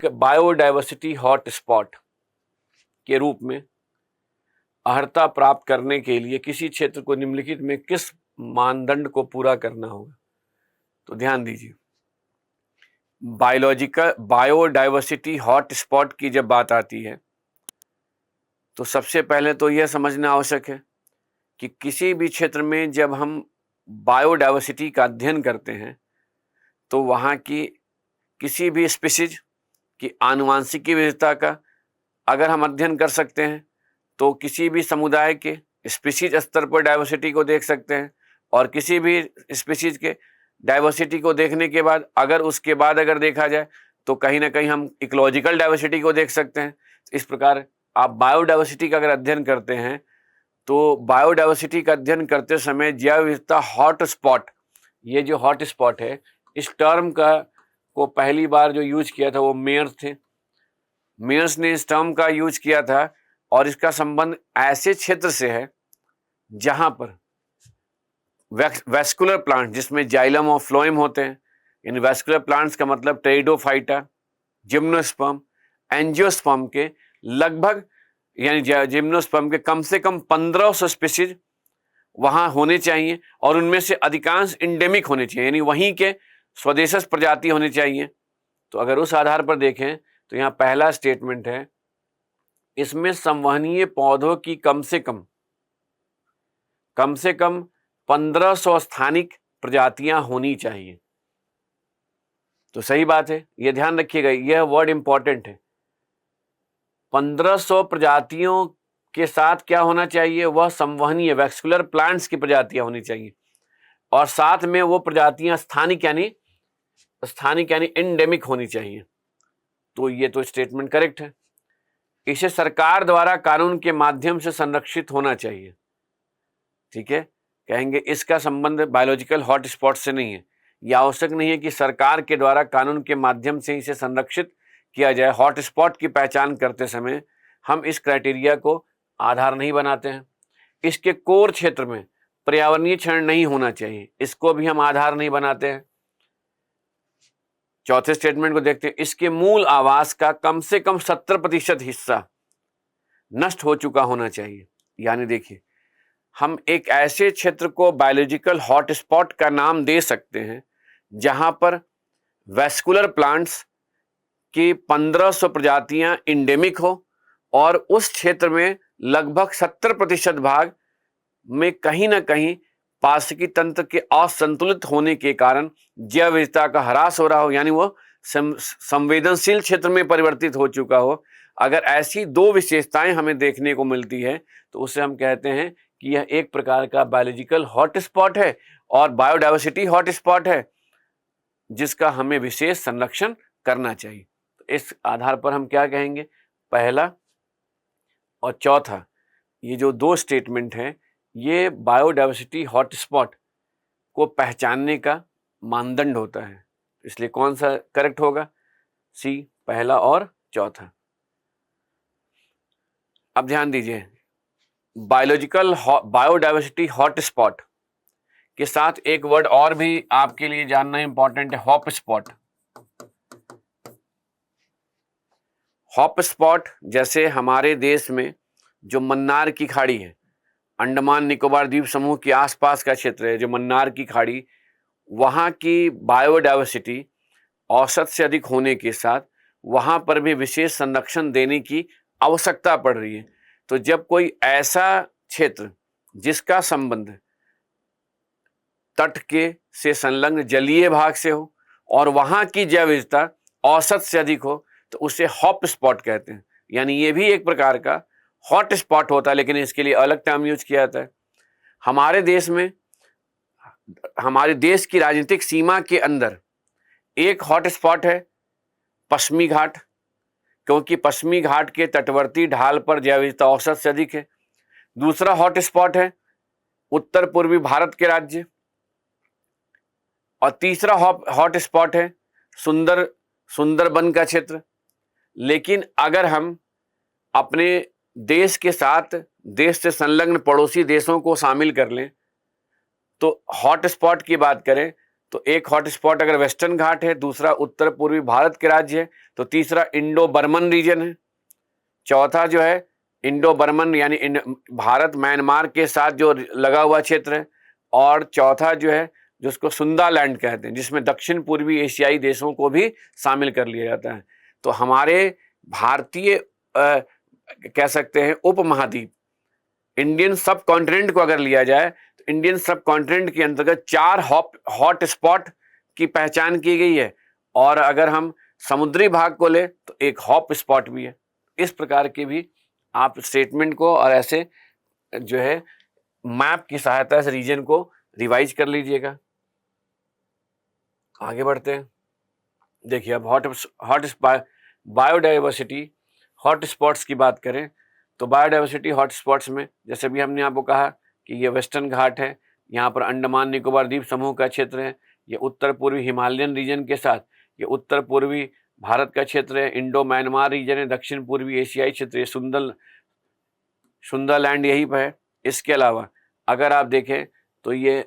Biodiversity hotspot के रूप में अर्हता प्राप्त करने के लिए किसी क्षेत्र को निम्नलिखित में किस मानदंड को पूरा करना होगा? तो ध्यान दीजिए, बायोडायवर्सिटी हॉटस्पॉट की जब बात आती है तो सबसे पहले तो यह समझना आवश्यक है कि किसी भी क्षेत्र में जब हम बायोडायवर्सिटी का अध्ययन करते हैं तो वहाँ की किसी भी स्पीशीज की आनुवांशिकी विविधता का अगर हम अध्ययन कर सकते हैं तो किसी भी समुदाय के स्पीशीज स्तर पर डाइवर्सिटी को देख सकते हैं, और किसी भी स्पीशीज के डाइवर्सिटी को देखने के बाद अगर देखा जाए तो कहीं ना कहीं हम इकोलॉजिकल डाइवर्सिटी को देख सकते हैं। इस प्रकार आप बायोडाइवर्सिटी का अगर अध्ययन करते हैं तो बायोडाइवर्सिटी का अध्ययन करते समय जैव विविधता हॉटस्पॉट, ये जो हॉटस्पॉट है, इस टर्म को पहली बार जो यूज किया था वो मेयर्स थे। मेयर्स ने इस टर्म का यूज किया था और इसका संबंध ऐसे क्षेत्र से है जहां पर वैस्कुलर प्लांट जिसमें जाइलम और फ्लोएम होते हैं। इन वैस्कुलर प्लांट्स का मतलब टेरिडोफाइटा, जिम्नोस्पर्म, एंजियोस्पर्म के लगभग यानी जिम्नोस्पर्म के कम से कम 1500 स्पीशीज वहां होने चाहिए, और उनमें से अधिकांश इंडेमिक होने चाहिए, यानी वहीं के स्वदेशज प्रजाति होनी चाहिए। तो अगर उस आधार पर देखें तो यहाँ पहला स्टेटमेंट है, इसमें संवहनीय पौधों की कम से कम 1500 स्थानिक प्रजातियां होनी चाहिए। तो सही बात है, यह ध्यान रखिएगा, यह वर्ड इंपॉर्टेंट है। 1500 प्रजातियों के साथ क्या होना चाहिए? वह संवहनीय वैस्कुलर प्लांट्स की प्रजातियां होनी चाहिए, और साथ में वो प्रजातियां स्थानिक यानी एंडेमिक होनी चाहिए। तो ये तो स्टेटमेंट करेक्ट है। इसे सरकार द्वारा कानून के माध्यम से संरक्षित होना चाहिए। ठीक है, कहेंगे इसका संबंध बायोलॉजिकल हॉटस्पॉट से नहीं है। यह आवश्यक नहीं है कि सरकार के द्वारा कानून के माध्यम से इसे संरक्षित किया जाए। हॉटस्पॉट की पहचान करते समय हम इस क्राइटेरिया को आधार नहीं बनाते हैं। इसके कोर क्षेत्र में पर्यावरणीय क्षरण नहीं होना चाहिए, इसको भी हम आधार नहीं बनाते हैं। चौथे स्टेटमेंट को देखते हैं, इसके मूल आवास का कम से कम 70% हिस्सा नष्ट हो चुका होना चाहिए। यानी देखिए, हम एक ऐसे क्षेत्र को बायोलॉजिकल हॉटस्पॉट का नाम दे सकते हैं जहां पर वैस्कुलर प्लांट्स की 1500 प्रजातियां इंडेमिक हो, और उस क्षेत्र में लगभग 70% भाग में कहीं ना कहीं पारिस्थितिकी तंत्र के असंतुलित होने के कारण जैव विविधता का ह्रास हो रहा हो, यानी वो संवेदनशील क्षेत्र में परिवर्तित हो चुका हो। अगर ऐसी दो विशेषताएं हमें देखने को मिलती है तो उसे हम कहते हैं कि यह एक प्रकार का बायोलॉजिकल हॉटस्पॉट है और बायोडाइवर्सिटी हॉटस्पॉट है, जिसका हमें विशेष संरक्षण करना चाहिए। तो इस आधार पर हम क्या कहेंगे, पहला और चौथा ये जो दो स्टेटमेंट हैं, ये बायोडाइवर्सिटी हॉटस्पॉट को पहचानने का मानदंड होता है। इसलिए कौन सा करेक्ट होगा? सी, पहला और चौथा। अब ध्यान दीजिए, बायोडाइवर्सिटी हॉटस्पॉट के साथ एक वर्ड और भी आपके लिए जानना इंपॉर्टेंट है, हॉटस्पॉट। हॉटस्पॉट जैसे हमारे देश में जो मन्नार की खाड़ी है, अंडमान निकोबार द्वीप समूह के आसपास का क्षेत्र है, जो मन्नार की खाड़ी, वहाँ की बायोडाइवर्सिटी औसत से अधिक होने के साथ वहाँ पर भी विशेष संरक्षण देने की आवश्यकता पड़ रही है। तो जब कोई ऐसा क्षेत्र जिसका संबंध तट के से संलग्न जलीय भाग से हो और वहाँ की जैव विविधता औसत से अधिक हो तो उसे हॉटस्पॉट कहते हैं। यानी ये भी एक प्रकार का हॉटस्पॉट होता है, लेकिन इसके लिए अलग टर्म यूज किया जाता है। हमारे देश में, हमारे देश की राजनीतिक सीमा के अंदर एक हॉटस्पॉट है पश्चिमी घाट, क्योंकि पश्चिमी घाट के तटवर्ती ढाल पर जैव विविधता औसत से अधिक है। दूसरा हॉटस्पॉट है उत्तर पूर्वी भारत के राज्य, और तीसरा हॉटस्पॉट है सुंदरबन का क्षेत्र। लेकिन अगर हम अपने देश के साथ देश से संलग्न पड़ोसी देशों को शामिल कर लें तो हॉटस्पॉट की बात करें तो एक हॉटस्पॉट अगर वेस्टर्न घाट है, दूसरा उत्तर पूर्वी भारत के राज्य है, तो तीसरा इंडो बर्मन रीजन है, चौथा जो है इंडो बर्मन यानी भारत म्यांमार के साथ जो लगा हुआ क्षेत्र है, और चौथा जो है जिसको सुंदालैंड कहते हैं, जिसमें दक्षिण पूर्वी एशियाई देशों को भी शामिल कर लिया जाता है। तो हमारे भारतीय कह सकते हैं उपमहाद्वीप, इंडियन सब कॉन्टिनेंट को अगर लिया जाए तो इंडियन सब कॉन्टिनेंट के अंतर्गत 4 हॉट स्पॉट की पहचान की गई है, और अगर हम समुद्री भाग को ले तो एक हॉट स्पॉट भी है। इस प्रकार के भी आप स्टेटमेंट को और ऐसे जो है मैप की सहायता से रीजन को रिवाइज कर लीजिएगा। आगे बढ़ते हैं। देखिए अब बायोडाइवर्सिटी हॉटस्पॉट्स की बात करें तो बायोडाइवर्सिटी हॉटस्पॉट्स में जैसे भी हमने आपको कहा कि ये वेस्टर्न घाट है, यहाँ पर अंडमान निकोबार द्वीप समूह का क्षेत्र है, ये उत्तर पूर्वी हिमालयन रीजन के साथ ये उत्तर पूर्वी भारत का क्षेत्र है, इंडो म्यांमार रीजन है, दक्षिण पूर्वी एशियाई क्षेत्र, ये सुंदरलैंड यहीं पर है। इसके अलावा अगर आप देखें तो ये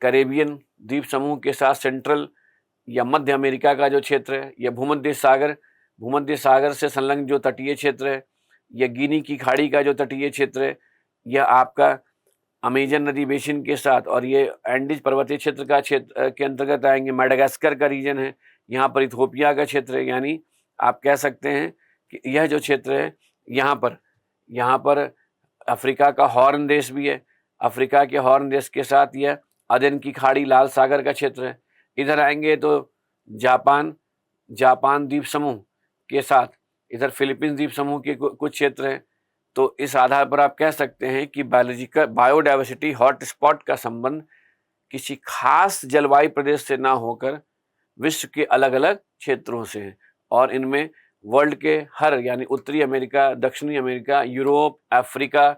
कैरेबियन द्वीप समूह के साथ सेंट्रल या मध्य अमेरिका का जो क्षेत्र है, यह भूमध्य सागर से संलग्न जो तटीय क्षेत्र है, यह गिनी की खाड़ी का जो तटीय क्षेत्र है, यह आपका अमेजन नदी बेसिन के साथ, और ये एंडीज पर्वतीय क्षेत्र का क्षेत्र के अंतर्गत आएंगे। मेडागास्कर का रीजन है, यहाँ पर इथोपिया का क्षेत्र है, यानी आप कह सकते हैं कि यह जो क्षेत्र है यहाँ पर अफ्रीका का हॉर्न देश भी है। अफ्रीका के हॉर्न देश के साथ यह अदन की खाड़ी, लाल सागर का क्षेत्र है। इधर आएंगे तो जापान द्वीप समूह के साथ इधर फिलीपींस द्वीप समूह के कुछ क्षेत्र हैं। तो इस आधार पर आप कह सकते हैं कि बायोडाइवर्सिटी हॉटस्पॉट का संबंध किसी खास जलवायु प्रदेश से ना होकर विश्व के अलग अलग क्षेत्रों से है, और इनमें वर्ल्ड के हर यानी उत्तरी अमेरिका, दक्षिणी America, Europe, Africa,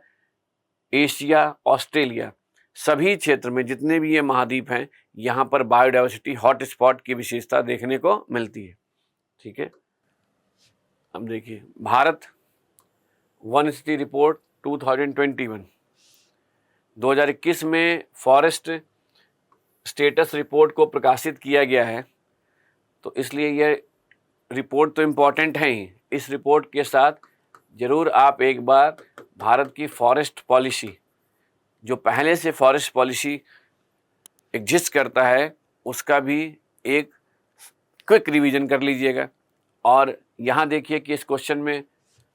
Asia, Australia, सभी क्षेत्र में जितने भी ये महाद्वीप हैं, यहाँ पर बायोडाइवर्सिटी हॉटस्पॉट की विशेषता देखने को मिलती है। ठीक है, अब देखिए भारत वन स्थिति रिपोर्ट 2021 में फॉरेस्ट स्टेटस रिपोर्ट को प्रकाशित किया गया है, तो इसलिए यह रिपोर्ट तो इम्पॉर्टेंट है ही। इस रिपोर्ट के साथ ज़रूर आप एक बार भारत की फॉरेस्ट पॉलिसी, जो पहले से फॉरेस्ट पॉलिसी एग्जिस्ट करता है, उसका भी एक क्विक रिवीजन कर लीजिएगा। और यहाँ देखिए कि इस क्वेश्चन में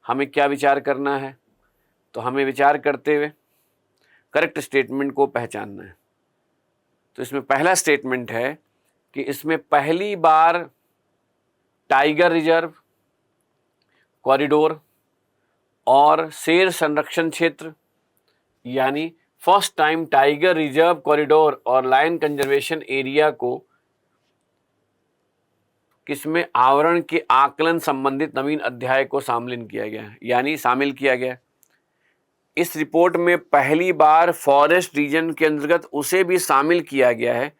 हमें क्या विचार करना है, तो हमें विचार करते हुए करेक्ट स्टेटमेंट को पहचानना है। तो इसमें पहला स्टेटमेंट है कि इसमें पहली बार टाइगर रिजर्व, कॉरिडोर और शेर संरक्षण क्षेत्र, यानी first time tiger reserve, corridor और लायन कंजर्वेशन एरिया को किसमें आवरण के आकलन संबंधित नवीन अध्याय को शामिल किया गया। इस रिपोर्ट में पहली बार फॉरेस्ट रीजन के अंतर्गत उसे भी शामिल किया गया है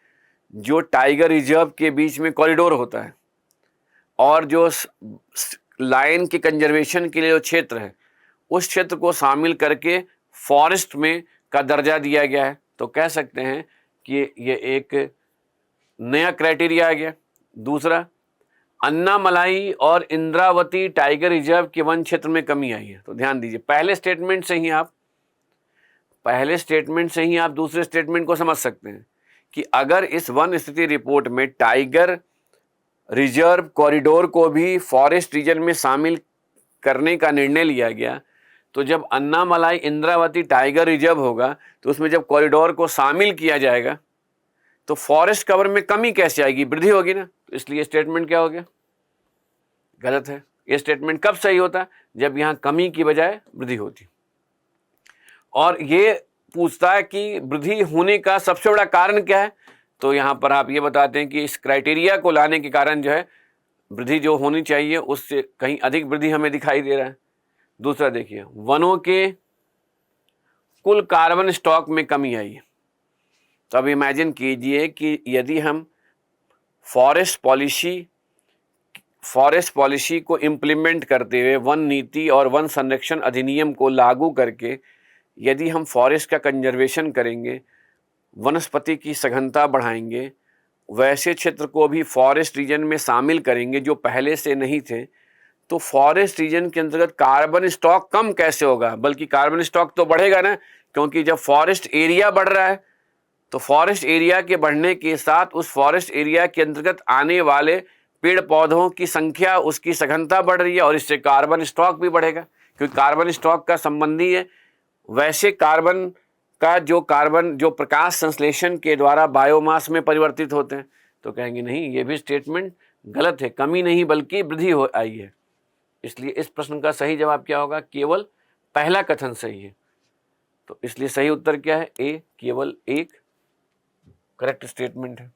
जो टाइगर रिजर्व के बीच में कॉरिडोर होता है, और जो लायन के कंजर्वेशन के लिए जो क्षेत्र है उस क्षेत्र को शामिल करके फॉरेस्ट में का दर्जा दिया गया है। तो कह सकते हैं कि ये एक नया क्राइटेरिया आ गया। दूसरा, अन्नामलाई और इंद्रावती टाइगर रिजर्व के वन क्षेत्र में कमी आई है। तो ध्यान दीजिए, पहले स्टेटमेंट से ही आप दूसरे स्टेटमेंट को समझ सकते हैं कि अगर इस वन स्थिति रिपोर्ट में टाइगर रिजर्व कॉरिडोर को भी फॉरेस्ट रीजन में शामिल करने का निर्णय लिया गया, तो जब अन्नामलाई इंद्रावती टाइगर रिजर्व होगा तो उसमें जब कॉरिडोर को शामिल किया जाएगा तो फॉरेस्ट कवर में कमी कैसे आएगी, वृद्धि होगी ना। तो इसलिए स्टेटमेंट क्या हो गया, गलत है। ये स्टेटमेंट कब सही होता, जब यहाँ कमी की बजाय वृद्धि होती। और ये पूछता है कि वृद्धि होने का सबसे बड़ा कारण क्या है, तो यहाँ पर आप ये बताते हैं कि इस क्राइटेरिया को लाने के कारण जो है वृद्धि जो होनी चाहिए उससे कहीं अधिक वृद्धि हमें दिखाई दे रहा है। दूसरा देखिए, वनों के कुल कार्बन स्टॉक में कमी आई है। तो अब इमेजिन कीजिए कि यदि हम फॉरेस्ट पॉलिसी को इम्प्लीमेंट करते हुए वन नीति और वन संरक्षण अधिनियम को लागू करके यदि हम फॉरेस्ट का कंजर्वेशन करेंगे, वनस्पति की सघनता बढ़ाएंगे, वैसे क्षेत्र को भी फॉरेस्ट रीजन में शामिल करेंगे जो पहले से नहीं थे, तो फॉरेस्ट रीजन के अंतर्गत कार्बन स्टॉक कम कैसे होगा, बल्कि कार्बन स्टॉक तो बढ़ेगा ना, क्योंकि जब फॉरेस्ट एरिया बढ़ रहा है तो फॉरेस्ट एरिया के बढ़ने के साथ उस फॉरेस्ट एरिया के अंतर्गत आने वाले पेड़ पौधों की संख्या, उसकी सघनता बढ़ रही है और इससे कार्बन स्टॉक भी बढ़ेगा, क्योंकि कार्बन स्टॉक का संबंधी है। वैसे कार्बन जो प्रकाश संश्लेषण के द्वारा बायोमास में परिवर्तित होते हैं, तो कहेंगे नहीं, ये भी स्टेटमेंट गलत है, कमी नहीं बल्कि वृद्धि हो आई है। इसलिए इस प्रश्न का सही जवाब क्या होगा, केवल पहला कथन सही है। तो इसलिए सही उत्तर क्या है, ए, केवल एक करेक्ट स्टेटमेंट है।